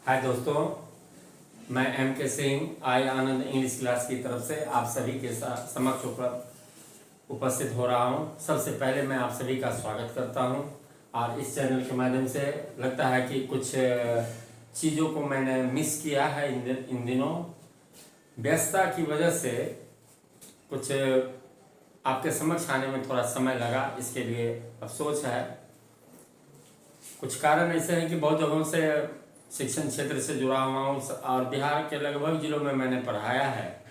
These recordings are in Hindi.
हाय दोस्तों, मैं एम के सिंह आई आनंद इंग्लिश क्लास की तरफ से आप सभी के समक्ष उपस्थित हो रहा हूं। सबसे पहले मैं आप सभी का स्वागत करता हूं और इस चैनल के माध्यम से लगता है कि कुछ चीज़ों को मैंने मिस किया है इन दिनों व्यस्तता की वजह से। कुछ आपके समक्ष आने में थोड़ा समय लगा, इसके लिए अफसोस है। कुछ कारण ऐसे हैं कि बहुत जगहों से शिक्षण क्षेत्र से जुड़ा हुआ हूँ और बिहार के लगभग जिलों में मैंने पढ़ाया है,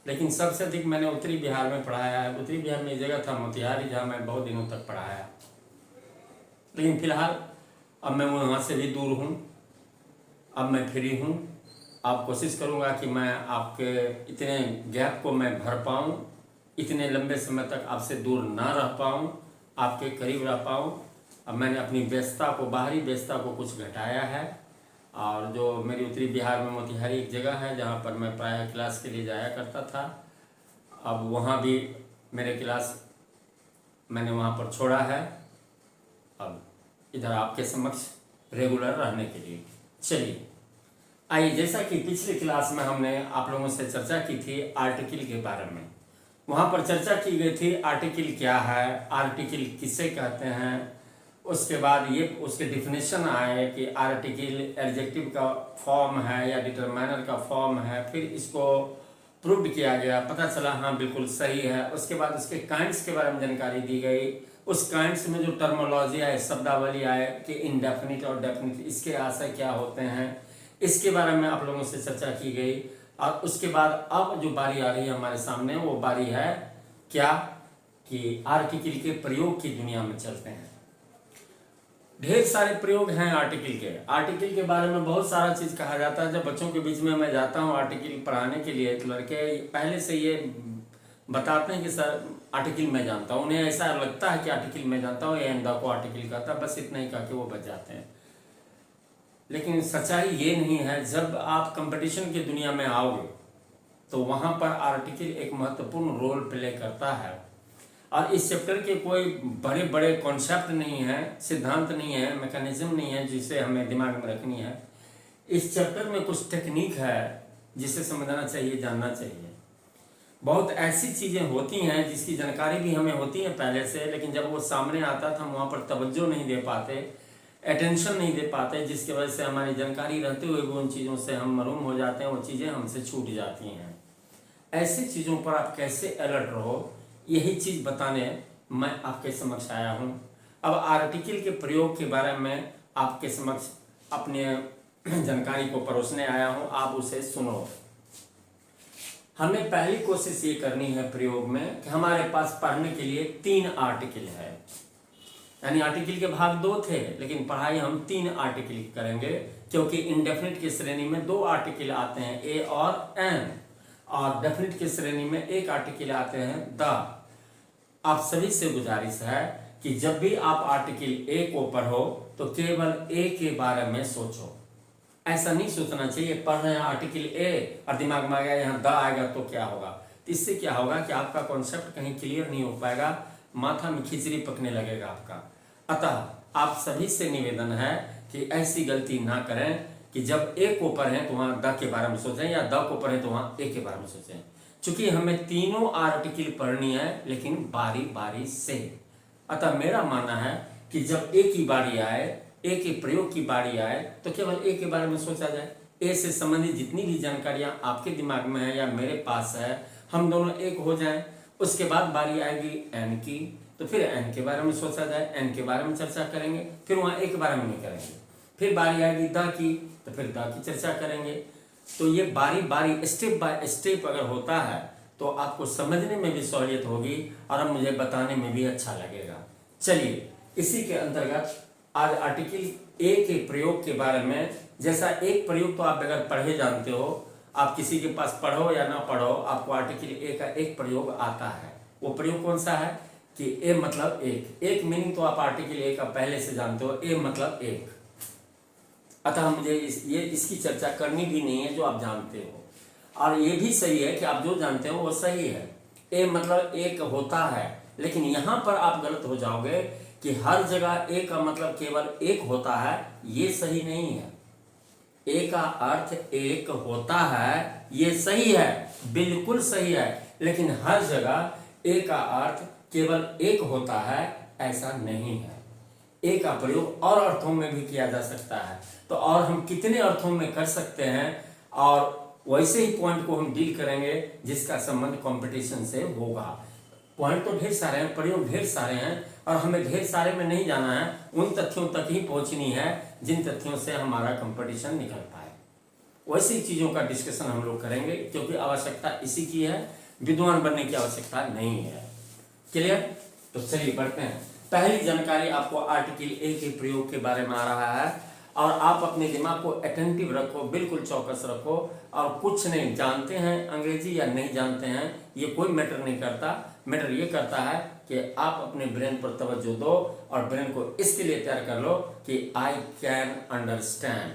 लेकिन सबसे अधिक मैंने उत्तरी बिहार में पढ़ाया है। उत्तरी बिहार में एक जगह था मोतिहारी, जहाँ मैं बहुत दिनों तक पढ़ाया। लेकिन फिलहाल अब मैं वहाँ से भी दूर हूँ, अब मैं फ्री हूँ। अब कोशिश करूँगा कि मैं आपके इतने गैप को मैं भर पाऊँ, इतने लंबे समय तक आपसे दूर ना रह पाऊँ, आपके करीब रह पाऊँ। अब मैंने अपनी व्यस्तता को, बाहरी व्यस्तता को कुछ घटाया है। और जो मेरी उत्तरी बिहार में मोतिहारी एक जगह है जहाँ पर मैं प्रायः क्लास के लिए जाया करता था, अब वहाँ भी मेरे क्लास मैंने वहाँ पर छोड़ा है। अब इधर आपके समक्ष रेगुलर रहने के लिए। चलिए आइए, जैसा कि पिछली क्लास में हमने आप लोगों से चर्चा की थी आर्टिकल के बारे में। वहाँ पर चर्चा की गई थी आर्टिकल क्या है, आर्टिकल किसे कहते हैं। उसके बाद ये उसके डिफिनेशन आए कि आर्टिकल एडजेक्टिव का फॉर्म है या डिटरमाइनर का फॉर्म है। फिर इसको प्रूव्ड किया गया, पता चला हाँ बिल्कुल सही है। उसके बाद उसके काइंड्स के बारे में जानकारी दी गई। उस काइंड्स में जो टर्मोलॉजी आए, शब्दावली आए कि इनडेफिनिट और डेफिनिट, इसके आशय क्या होते हैं, इसके बारे में आप लोगों से चर्चा की गई। और उसके बाद अब जो बारी आ रही है हमारे सामने, वो बारी है क्या कि आर्टिकल के प्रयोग की दुनिया में चलते हैं। ढेर सारे प्रयोग हैं आर्टिकल के। आर्टिकल के बारे में बहुत सारा चीज़ कहा जाता है। जब बच्चों के बीच में मैं जाता हूँ आर्टिकल पढ़ाने के लिए, तो लड़के पहले से ये बताते हैं कि सर आर्टिकल मैं जानता हूँ। उन्हें ऐसा लगता है कि आर्टिकल मैं जानता हूँ, ये अंधा को आर्टिकल कहता है, बस इतना ही कह के वो बच जाते हैं। लेकिन सच्चाई ये नहीं है। जब आप कंपटीशन की दुनिया में आओगे तो वहाँ पर आर्टिकल एक महत्वपूर्ण रोल प्ले करता है। और इस चैप्टर के कोई बड़े बड़े कॉन्सेप्ट नहीं है, सिद्धांत नहीं है, मैकेनिज्म नहीं है जिसे हमें दिमाग में रखनी है। इस चैप्टर में कुछ टेक्निक है जिसे समझना चाहिए, जानना चाहिए। बहुत ऐसी चीज़ें होती हैं जिसकी जानकारी भी हमें होती है पहले से, लेकिन जब वो सामने आता था हम वहाँ पर तवज्जो नहीं दे पाते, अटेंशन नहीं दे पाते, जिसकी वजह से हमारी जानकारी रहते हुए भी उन चीज़ों से हम मरूम हो जाते हैं, वो चीज़ें हमसे छूट जाती हैं। ऐसी चीज़ों पर आप कैसे अलर्ट रहो, यही चीज़ बताने मैं आपके समक्ष आया हूँ। अब आर्टिकल के प्रयोग के बारे में आपके समक्ष अपने जानकारी को परोसने आया हूँ, आप उसे सुनो। हमें पहली कोशिश ये करनी है प्रयोग में कि हमारे पास पढ़ने के लिए 3 आर्टिकल है। यानी आर्टिकल के भाग 2 थे, लेकिन पढ़ाई हम 3 आर्टिकल करेंगे, क्योंकि इनडेफिनिट की श्रेणी में 2 आर्टिकल आते हैं, ए और एन, और डेफिनिट की श्रेणी में 1 आर्टिकल आते हैं, द। आप सभी से गुजारिश है कि जब भी आप आर्टिकल ए को पढ़ो तो केवल ए के बारे में सोचो। ऐसा नहीं सोचना चाहिए पढ़ रहे हैं आर्टिकल ए और दिमाग में आ गया यहाँ द आएगा तो क्या होगा। तो इससे क्या होगा कि आपका कॉन्सेप्ट कहीं क्लियर नहीं हो पाएगा, माथा में खिचड़ी पकने लगेगा आपका। अतः आप सभी से निवेदन है कि ऐसी गलती ना करें कि जब ए को पढ़ें तो वहाँ द के बारे में सोचें, या द को पढ़ें तो वहाँ ए के बारे में सोचें। चूंकि हमें तीनों आर्टिकल पढ़नी है, लेकिन बारी बारी से। अतः मेरा मानना है कि जब ए की बारी आए, ए के प्रयोग की बारी आए, तो केवल ए के बारे में सोचा जाए। ए से संबंधित जितनी भी जानकारियां आपके दिमाग में है या मेरे पास है, हम दोनों एक हो जाएं। उसके बाद बारी आएगी एन की, तो फिर एन के बारे में सोचा जाए, एन के बारे में चर्चा करेंगे, फिर वहाँ ए के बारे में नहीं करेंगे। फिर बारी आएगी द की, तो फिर द की चर्चा करेंगे। तो ये बारी बारी स्टेप बाय स्टेप अगर होता है तो आपको समझने में भी सहूलियत होगी और अब मुझे बताने में भी अच्छा लगेगा। चलिए, इसी के अंतर्गत आज आर्टिकल ए के प्रयोग के बारे में, जैसा एक प्रयोग तो आप बगैर पढ़े जानते हो, आप किसी के पास पढ़ो या ना पढ़ो, आपको आर्टिकल ए का एक प्रयोग आता है। वो प्रयोग कौन सा है कि ए मतलब एक। एक मीनिंग तो आप आर्टिकल ए का पहले से जानते हो, ए मतलब एक। अतः मुझे इसकी चर्चा करनी भी नहीं है, जो आप जानते हो। और ये भी सही है कि आप जो जानते हो वो सही है, ए मतलब एक होता है। लेकिन यहाँ पर आप गलत हो जाओगे कि हर जगह ए का मतलब केवल एक होता है, ये सही नहीं है। ए का अर्थ एक होता है, ये सही है, बिल्कुल सही है, लेकिन हर जगह ए का अर्थ केवल एक होता है ऐसा नहीं है। ए का प्रयोग और अर्थों में भी किया जा सकता है। तो और हम कितने अर्थों में कर सकते हैं, और वैसे ही पॉइंट को हम डील करेंगे जिसका संबंध कंपटीशन से होगा। पॉइंट तो ढेर सारे हैं, प्रयोग ढेर सारे हैं, और हमें ढेर सारे में नहीं जाना है, उन तथ्यों तक ही पहुंचनी है जिन तथ्यों से हमारा कंपटीशन निकल पाए। वैसी चीजों का डिस्कशन हम लोग करेंगे, क्योंकि आवश्यकता इसी की है, विद्वान बनने की आवश्यकता नहीं है। क्लियर? तो चलिए बढ़ते हैं। पहली जानकारी आपको आर्टिकल ए के प्रयोग के बारे में आ रहा है, और आप अपने दिमाग को अटेंटिव रखो, बिल्कुल चौकस रखो, और कुछ नहीं जानते हैं अंग्रेजी या नहीं जानते हैं ये कोई मैटर नहीं करता। मैटर ये करता है कि आप अपने ब्रेन पर तवज्जो दो और ब्रेन को इसके लिए तैयार कर लो कि आई कैन अंडरस्टैंड।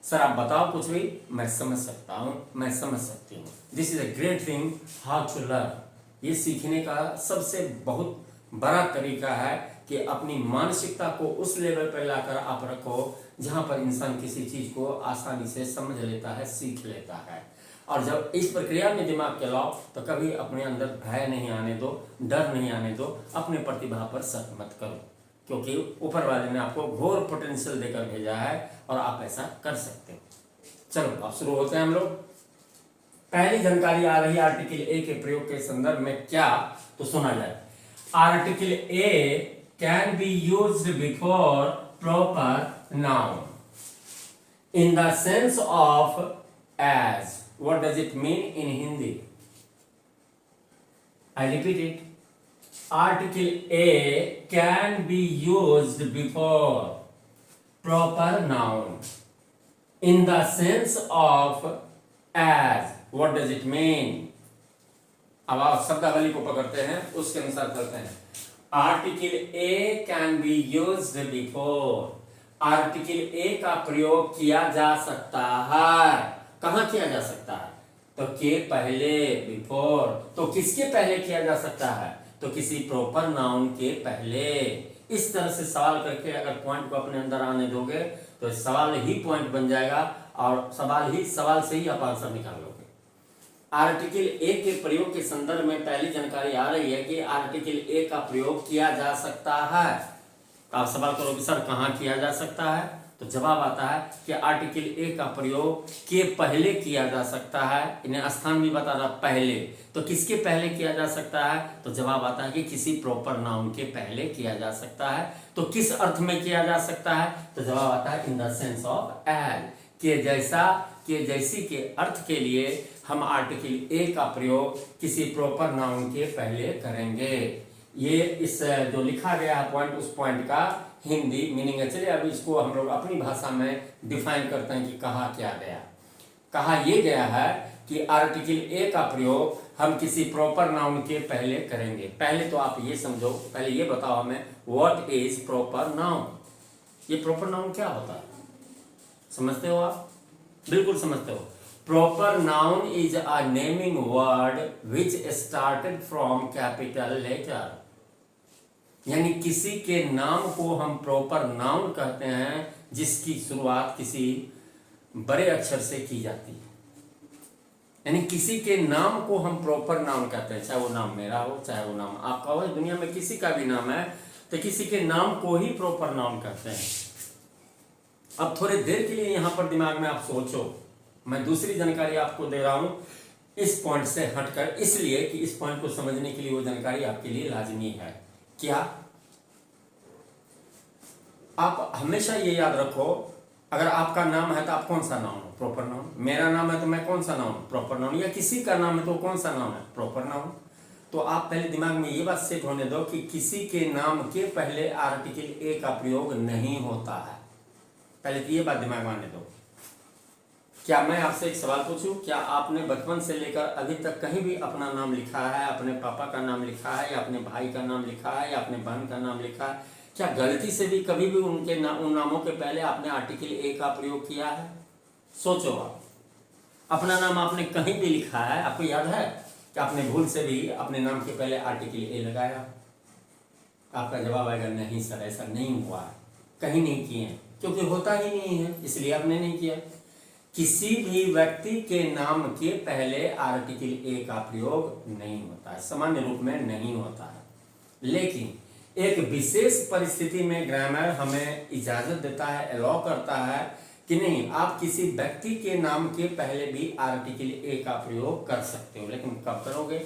सर आप बताओ कुछ भी, मैं समझ सकता हूँ, मैं समझ सकती हूँ। This is a great thing how to learn. ये सीखने का सबसे बहुत बड़ा तरीका है कि अपनी मानसिकता को उस लेवल पर लाकर आप रखो जहां पर इंसान किसी चीज को आसानी से समझ लेता है, सीख लेता है। और जब इस प्रक्रिया में दिमाग के लाओ तो कभी अपने अंदर भय नहीं आने दो, डर नहीं आने दो, अपने प्रतिभा पर शक मत करो, क्योंकि ऊपर वाले ने आपको घोर पोटेंशियल देकर भेजा है और आप ऐसा कर सकते हो। चलो अब शुरू होते हैं हम लोग। पहली जानकारी आ रही है आर्टिकल ए के प्रयोग के संदर्भ में, क्या तो सुना जाए। Article a can be used before proper noun in the sense of as. What does it mean in Hindi? I repeat it. Article A can be used before proper noun in the sense of as. What does it mean? अब आप शब्दावली को पकड़ते हैं, उसके अनुसार चलते हैं। Article A can be used before. Article A का प्रयोग किया जा सकता है। कहां किया जा सकता है? तो के पहले, बिफोर। तो किसके पहले किया जा सकता है? तो किसी प्रॉपर नाउन के पहले। इस तरह से सवाल करके अगर पॉइंट को अपने अंदर आने दोगे तो सवाल ही पॉइंट बन जाएगा, और सवाल से ही आप आंसर निकाल लोगे। आर्टिकल ए के प्रयोग के संदर्भ में पहली जानकारी आ रही है कि आर्टिकल ए का प्रयोग किया जा सकता है। तो आप सवाल करोगे सर कहाँ किया जा सकता है? तो जवाब आता है कि आर्टिकल ए का प्रयोग के पहले किया जा सकता है। इन्हें स्थान भी बता रहा पहले, तो किसके पहले किया जा सकता है? तो जवाब आता है कि किसी प्रॉपर नाउन के पहले किया जा सकता है। तो किस अर्थ में किया जा सकता है? तो जवाब आता है in the sense of age, के जैसा, के जैसी के अर्थ के लिए हम आर्टिकल ए का प्रयोग किसी प्रॉपर नाउन के पहले करेंगे। ये इस जो लिखा गया है पॉइंट, उस पॉइंट का हिंदी मीनिंग है। चलिए अब इसको हम लोग अपनी भाषा में डिफाइन करते हैं कि कहा क्या गया। कहा यह गया है कि आर्टिकल ए का प्रयोग हम किसी प्रॉपर नाउन के पहले करेंगे। पहले तो आप ये समझो, पहले ये बताओ हमें व्हाट इज प्रॉपर नाउन। ये प्रॉपर नाउन क्या होता है, समझते हो आप? बिल्कुल समझते हो। Proper noun is a naming word which started from capital letter. यानी किसी के नाम को हम प्रॉपर नाउन कहते हैं जिसकी शुरुआत किसी बड़े अक्षर से की जाती है। यानी किसी के नाम को हम प्रॉपर नाउन कहते हैं, चाहे वो नाम मेरा हो, चाहे वो नाम आपका हो, दुनिया में किसी का भी नाम है तो किसी के नाम को ही प्रॉपर नाउन कहते हैं। अब थोड़ी देर के लिए यहां पर दिमाग में आप सोचो, मैं दूसरी जानकारी आपको दे रहा हूं इस पॉइंट से हटकर, इसलिए कि इस पॉइंट को समझने के लिए वो जानकारी आपके लिए लाजमी है। क्या? आप हमेशा ये याद रखो, अगर आपका नाम है तो आप कौन सा नाउन हो? Proper noun. मेरा नाम है तो मैं कौन सा नाउन? Proper noun. या किसी का नाम है तो कौन सा नाउन है? Proper noun. तो आप पहले दिमाग में ये बात सेट होने दो कि किसी के नाम के पहले आर्टिकल ए का प्रयोग नहीं होता है। पहले तो ये बात दिमाग में आने दो। क्या मैं आपसे एक सवाल पूछूं, क्या आपने बचपन से लेकर अभी तक कहीं भी अपना नाम लिखा है, अपने पापा का नाम लिखा है, या अपने भाई का नाम लिखा है, या अपने बहन का नाम लिखा है? क्या गलती से भी कभी भी उनके उन नामों के पहले आपने आर्टिकल ए का प्रयोग किया है? सोचो आप, अपना नाम आपने कहीं भी लिखा है, आपको याद है कि आपने भूल से भी अपने नाम के पहले आर्टिकल ए लगाया? आपका जवाब आएगा नहीं सर, ऐसा नहीं हुआ है, कहीं नहीं किए हैं, क्योंकि होता ही नहीं है, इसलिए आपने नहीं किया। किसी भी व्यक्ति के नाम के पहले आर्टिकल ए का प्रयोग नहीं होता है, सामान्य रूप में नहीं होता है। लेकिन एक विशेष परिस्थिति में ग्रामर हमें इजाजत देता है, अलाउ करता है कि नहीं, आप किसी व्यक्ति के नाम के पहले भी आर्टिकल ए का प्रयोग कर सकते हो। लेकिन कब करोगे?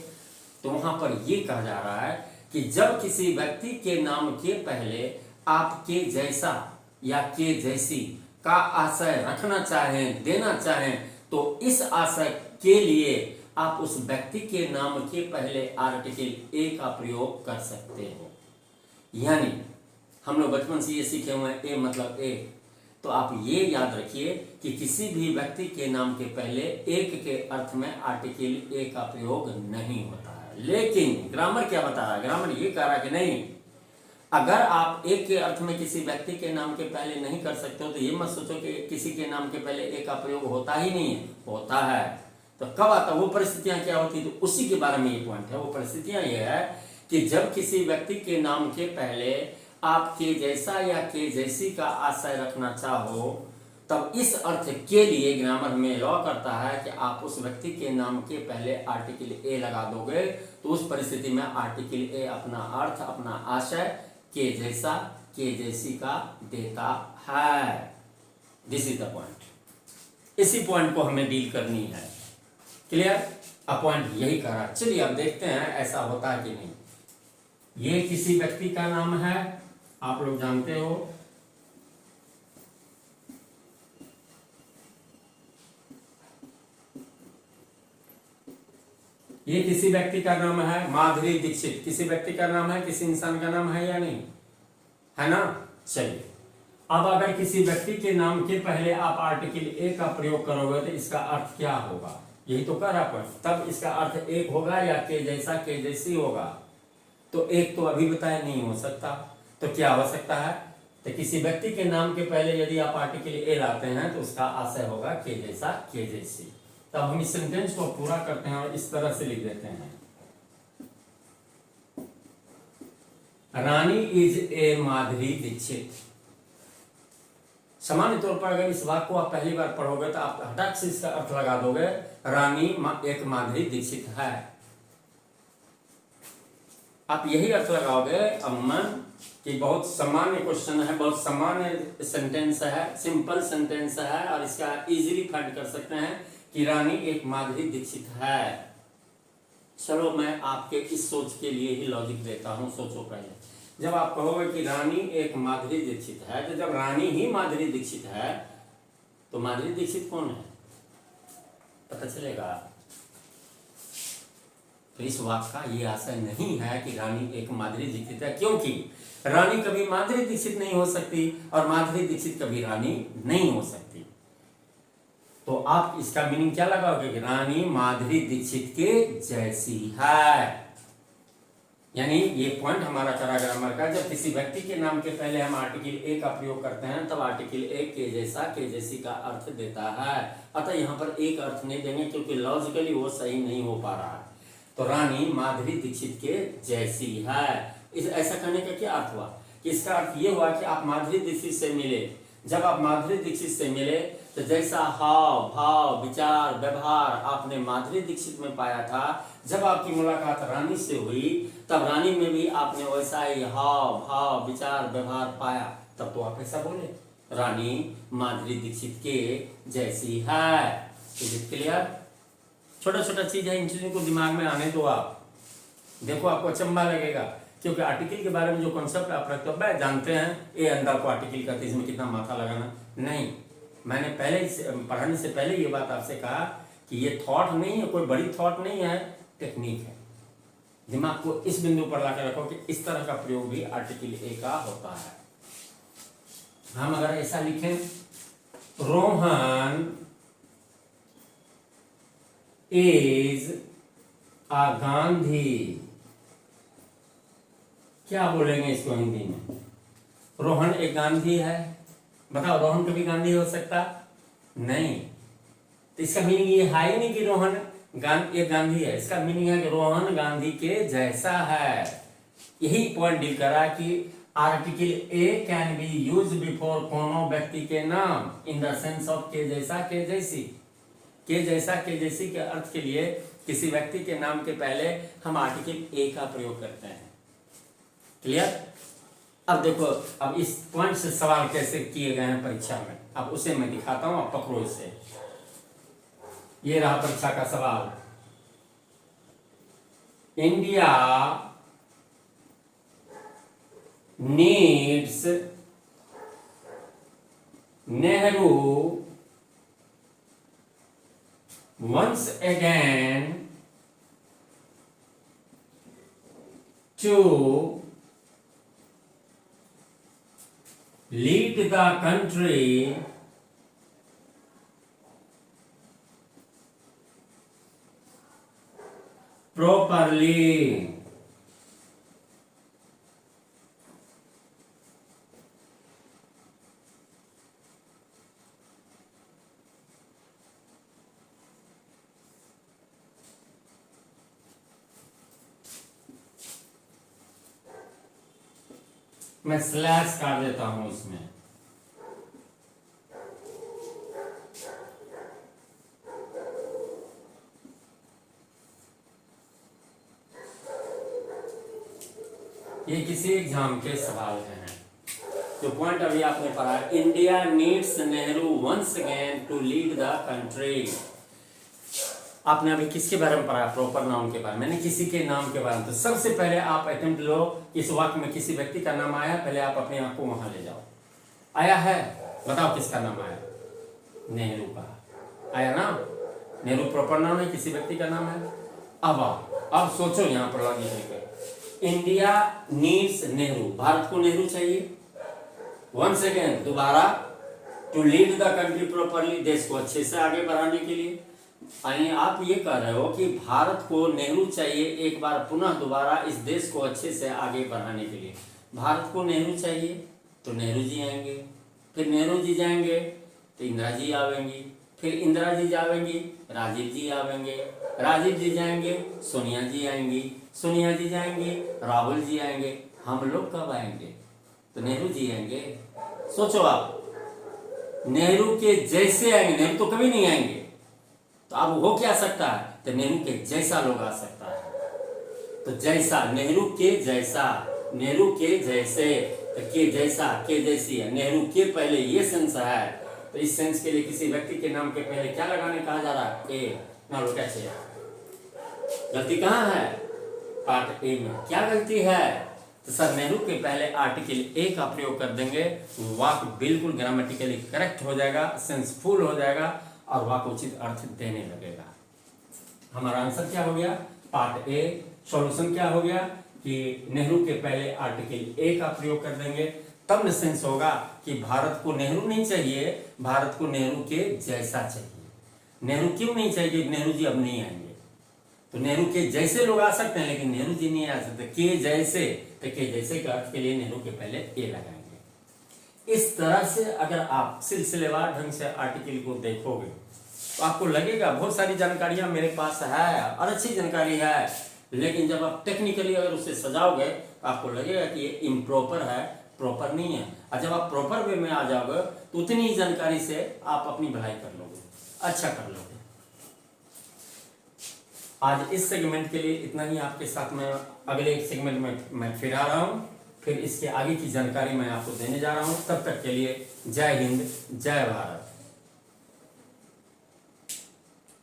तो वहां पर यह कहा जा रहा है कि जब किसी व्यक्ति के नाम के पहले आपके जैसा या के जैसी का आशय रखना चाहें, देना चाहें, तो इस आशय के लिए आप उस व्यक्ति के नाम के पहले आर्टिकल ए का प्रयोग कर सकते हो। यानी हम लोग बचपन से ये सीखे हुए हैं, ए मतलब ए। तो आप ये याद रखिए कि किसी भी व्यक्ति के नाम के पहले एक के अर्थ में आर्टिकल ए का प्रयोग नहीं होता है। लेकिन ग्रामर क्या बता रहा है? ग्रामर ये कह रहा है कि नहीं, अगर आप एक के अर्थ में किसी व्यक्ति के नाम के पहले नहीं कर सकते हो तो ये मत सोचो कि किसी के नाम के पहले ए का प्रयोग होता ही नहीं है, होता है। तो कब आता? वो परिस्थितियां क्या होती है, तो उसी के बारे में ये पॉइंट है। वो परिस्थितियां ये है कि जब किसी व्यक्ति के नाम के पहले आप के जैसा या के जैसी का आशय रखना चाहो, तब इस अर्थ के लिए ग्रामर हमें लॉ करता है कि आप उस व्यक्ति के नाम के पहले आर्टिकल ए लगा दोगे, तो उस परिस्थिति में आर्टिकल ए अपना अर्थ, अपना आशय के जैसा, के जैसी का देता है। This is the point. इसी पॉइंट को हमें डील करनी है। क्लियर? अब पॉइंट यही कह रहा। चलिए अब देखते हैं ऐसा होता है कि नहीं। ये किसी व्यक्ति का नाम है, आप लोग जानते हो। ये किसी व्यक्ति का नाम है, माधुरी दीक्षित किसी व्यक्ति का नाम है, किसी इंसान का नाम है या नहीं, है ना? चलिए, अब अगर किसी व्यक्ति के नाम के पहले आप आर्टिकल ए का प्रयोग करोगे तो इसका अर्थ क्या होगा? यही तो कह रहा पर तब इसका अर्थ एक होगा या के जैसा, के जैसी होगा। तो एक तो अभी बताया नहीं हो सकता, तो क्या हो सकता है? तो किसी व्यक्ति के नाम के पहले यदि आप आर्टिकल ए लाते हैं तो उसका आशय होगा के जैसा, के जैसी। तब हम इस सेंटेंस को पूरा करते हैं और इस तरह से लिख देते हैं, रानी इज ए माधुरी दीक्षित। सामान्य तौर पर अगर इस वाक्य को आप पहली बार पढ़ोगे तो आप हटाक से इसका अर्थ लगा दोगे, रानी एक माधुरी दीक्षित है। आप यही अर्थ लगाओगे अमूमन कि बहुत सामान्य क्वेश्चन है, बहुत सामान्य सेंटेंस है, सिंपल सेंटेंस है और इसका इजीली फाइंड कर सकते हैं कि रानी एक माधुरी दीक्षित है। चलो मैं आपके इस सोच के लिए ही लॉजिक देता हूं। सोचो पहले, जब आप कहोगे कि रानी एक माधुरी दीक्षित है, तो जब रानी ही माधुरी दीक्षित है तो माधुरी दीक्षित कौन है पता चलेगा। तो इस वाक्य का ये आशय नहीं है कि रानी एक माधुरी दीक्षित है, क्योंकि रानी कभी माधुरी दीक्षित नहीं हो सकती और माधुरी दीक्षित कभी रानी नहीं हो सकती। तो आप इसका मीनिंग क्या लगाओगे कि रानी माधुरी दीक्षित के जैसी है। यानी ये पॉइंट हमारा करा ग्रामर का, जब किसी व्यक्ति के नाम के पहले हम आर्टिकल ए का प्रयोग करते हैं तब आर्टिकल ए के जैसा, के जैसी का अर्थ देता है। अतः यहाँ पर एक अर्थ नहीं देंगे क्योंकि लॉजिकली वो सही नहीं हो पा रहा है। तो रानी माधुरी दीक्षित के जैसी है, इस ऐसा करने का क्या अर्थ हुआ कि इसका अर्थ ये हुआ कि आप माधुरी दीक्षित से मिले। जब आप माधुरी दीक्षित से मिले तो जैसा हाव भाव विचार व्यवहार आपने माधुरी दीक्षित में पाया था, जब आपकी मुलाकात रानी से हुई तब रानी में भी आपने वैसा ही हाव भाव विचार व्यवहार पाया। तब तो आप ऐसा बोले रानी माधुरी दीक्षित के जैसी है। Is it clear? छोटा छोटा चीज है, इन चीजों को दिमाग में आने दो। आप देखो, आपको अचंभा लगेगा क्योंकि आर्टिकल के बारे में जो कॉन्सेप्ट आप रखते हो, वह जानते हैं ए अंदर को आर्टिकल करते, इसमें कितना माथा लगाना नहीं। मैंने पहले पढ़ाने से पहले ये बात आपसे कहा कि ये थॉट नहीं है, कोई बड़ी थॉट नहीं है, टेक्निक है। दिमाग को इस बिंदु पर लाकर रखो कि इस तरह का प्रयोग भी आर्टिकल ए का होता है। हम अगर ऐसा लिखें, रोहन इज अ गांधी, क्या बोलेंगे इसको हिंदी में? रोहन एक गांधी है। बताओ, रोहन कभी गांधी हो सकता नहीं। तो इसका मीनिंग ये है ही नहीं कि रोहन एक गांधी है। इसका मीनिंग है कि रोहन गांधी के जैसा है। यही पॉइंट डील करा कि article A can B use before कोनो व्यक्ति के नाम इन द सेंस ऑफ के जैसा के जैसी। के जैसा के जैसी के अर्थ के लिए किसी व्यक्ति के नाम के पहले हम आर्टिकल ए का प्रयोग करते हैं। क्लियर? अब देखो, अब इस पॉइंट से सवाल कैसे किए गए हैं परीक्षा में, अब उसे मैं दिखाता हूं, अब पकड़ो इसे। ये रहा परीक्षा का सवाल। India needs Nehru once again to lead the country properly. मैं स्लैश काट देता हूं उसमें। ये किसी एग्जाम के सवाल हैं। जो पॉइंट अभी आपने पढ़ा, India needs Nehru once again to lead the country. आपने अभी किसके बारे में पढ़ा? प्रॉपर नाउन के बारे में, मैंने किसी के नाम के बारे में। तो सबसे पहले आप अटेम्प्ट लो, इस वाक्य में किसी व्यक्ति का नाम आया, पहले आप अपने आप को वहां ले जाओ। आया है? बताओ किसका नाम आया? नेहरू का आया ना? नेहरू प्रॉपर नाउन है, किसी व्यक्ति का नाम है। अब सोचो यहां पर लॉजिक लेकर, इंडिया नीड्स नेहरू, भारत को नेहरू चाहिए। वंस अगेन, दोबारा, to lead the country properly, देश को अच्छे से आगे बढ़ाने के लिए। यानी आप ये कह रहे हो कि भारत को नेहरू चाहिए एक बार पुनः दोबारा इस देश को अच्छे से आगे बढ़ाने के लिए। भारत को नेहरू चाहिए तो नेहरू जी आएंगे, फिर नेहरू जी जाएंगे तो इंदिरा जी आवेंगी, फिर इंदिरा जी जाएंगी राजीव जी आवेंगे, राजीव जी जाएंगे सोनिया जी आएंगी, सोनिया जी जाएंगी राहुल जी आएंगे। हम लोग कब आएंगे? तो नेहरू जी आएंगे। सोचो आप, नेहरू के जैसे आएंगे, नेहरू तो कभी नहीं आएंगे, तो अब हो क्या सकता है? तो नेहरू के जैसा लोग आ सकता है। तो जैसा, नेहरू के जैसा, नेहरू के जैसे, तो के जैसा, के जैसी है। नेहरू के पहले ये सेंस है, तो इस सेंस के लिए किसी व्यक्ति के नाम के पहले क्या लगाने कहा जा रहा है? ए ना। लो कैसे? गलती कहाँ है? पार्ट ए में क्या गलती है? तो सर नेहरू के पहले आर्टिकल ए का प्रयोग कर देंगे, वाक्य बिल्कुल ग्रामेटिकली करेक्ट हो जाएगा, सेंसफुल हो जाएगा और वाक्य उचित अर्थ देने लगेगा। हमारा आंसर क्या हो गया? Part A. सॉल्यूशन क्या हो गया कि नेहरू के पहले आर्टिकल ए का प्रयोग कर देंगे, तब न सेंस होगा कि भारत को नेहरू नहीं चाहिए, भारत को नेहरू के जैसा चाहिए। नेहरू क्यों नहीं चाहिए? नेहरू जी अब नहीं आएंगे, तो नेहरू के जैसे लोग आ सकते हैं लेकिन नेहरू जी नहीं आ सकते। के जैसे, तो के जैसे के अर्थ के लिए नेहरू के पहले ए लगाएंगे। इस तरह से अगर आप सिलसिलेवार ढंग से आर्टिकल को देखोगे तो आपको लगेगा बहुत सारी जानकारियां मेरे पास है और अच्छी जानकारी है, लेकिन जब आप टेक्निकली अगर उसे सजाओगे तो आपको लगेगा कि ये इम्प्रॉपर है, प्रॉपर नहीं है। और जब आप प्रॉपर वे में आ जाओगे तो उतनी जानकारी से आप अपनी भलाई कर लोगे, अच्छा कर लोगे। आज इस सेगमेंट के लिए इतना ही। आपके साथ में अगले एक सेगमेंट में मैं फिर आ रहा हूँ, फिर इसके आगे की जानकारी मैं आपको देने जा रहा हूँ। तब तक के लिए जय हिंद, जय भारत।